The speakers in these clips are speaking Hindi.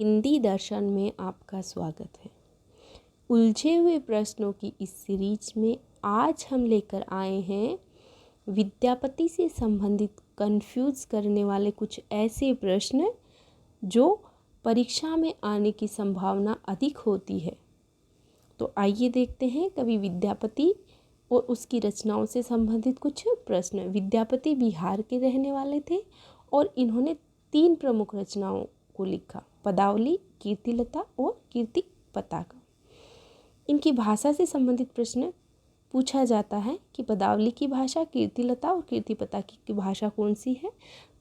हिंदी दर्शन में आपका स्वागत है। उलझे हुए प्रश्नों की इस सीरीज में आज हम लेकर आए हैं विद्यापति से संबंधित कंफ्यूज करने वाले कुछ ऐसे प्रश्न जो परीक्षा में आने की संभावना अधिक होती है। तो आइए देखते हैं कवि विद्यापति और उसकी रचनाओं से संबंधित कुछ प्रश्न। विद्यापति बिहार के रहने वाले थे और इन्होंने 3 प्रमुख रचनाओं को लिखा, पदावली, कीर्तिलता और कीर्ति पताका। इनकी भाषा से संबंधित प्रश्न पूछा जाता है कि पदावली की भाषा, कीर्तिलता और कीर्ति पताका की भाषा कौन सी है।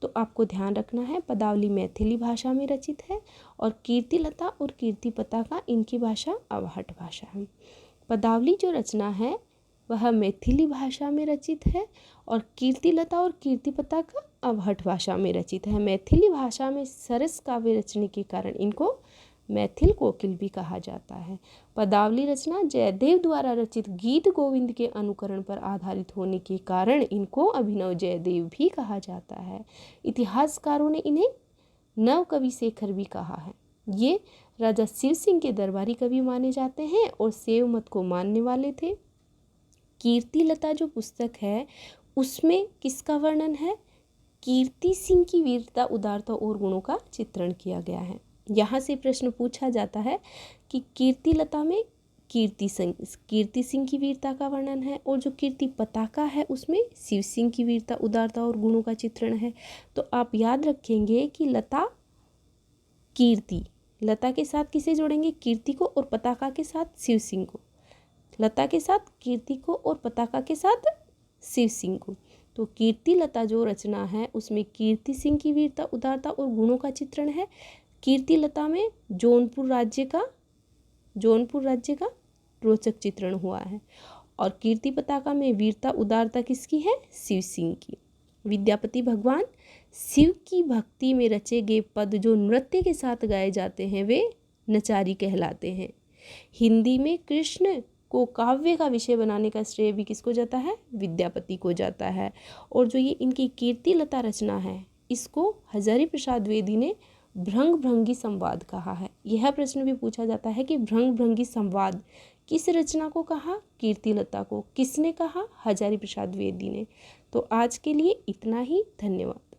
तो आपको ध्यान रखना है, पदावली मैथिली भाषा में रचित है और कीर्तिलता और कीर्ति पताका इनकी भाषा अवहट भाषा है। पदावली जो रचना है वह मैथिली भाषा में रचित है और कीर्तिलता और कीर्ति पताका अवहट भाषा में रचित है। मैथिली भाषा में सरस काव्य रचने के कारण इनको मैथिल कोकिल भी कहा जाता है। पदावली रचना जयदेव द्वारा रचित गीत गोविंद के अनुकरण पर आधारित होने के कारण इनको अभिनव जयदेव भी कहा जाता है। इतिहासकारों ने इन्हें नव कवि शेखर भी कहा है। ये राजा शिव सिंह के दरबारी कवि माने जाते हैं और शैव मत को मानने वाले थे। कीर्तिलता जो पुस्तक है उसमें किसका वर्णन है? कीर्ति सिंह की वीरता, उदारता और गुणों का चित्रण किया गया है। यहाँ से प्रश्न पूछा जाता है कि कीर्तिलता में कीर्ति सिंह की वीरता का वर्णन है और जो कीर्ति पताका है उसमें शिव सिंह की वीरता, उदारता और गुणों का चित्रण है। तो आप याद रखेंगे कि लता कीर्ति, लता के साथ किसे जोड़ेंगे? कीर्ति को, और पताका के साथ शिव सिंह को। लता के साथ कीर्ति को और पताका के साथ शिव सिंह को। तो कीर्तिलता जो रचना है उसमें कीर्ति सिंह की वीरता, उदारता और गुणों का चित्रण है। कीर्तिलता में जौनपुर राज्य का रोचक चित्रण हुआ है और कीर्ति पताका में वीरता, उदारता किसकी है? शिव सिंह की। विद्यापति भगवान शिव की भक्ति में रचे गए पद जो नृत्य के साथ गाए जाते हैं वे नचारी कहलाते हैं। हिंदी में कृष्ण को काव्य का विषय बनाने का श्रेय भी किसको जाता है? विद्यापति को जाता है। और जो ये इनकी कीर्तिलता रचना है इसको हजारी प्रसाद द्विवेदी ने भृंग भृंगी संवाद कहा है। यह प्रश्न भी पूछा जाता है कि भृंग भृंगी संवाद किस रचना को कहा? कीर्तिलता को। किसने कहा? हजारी प्रसाद द्विवेदी ने। तो आज के लिए इतना ही। धन्यवाद।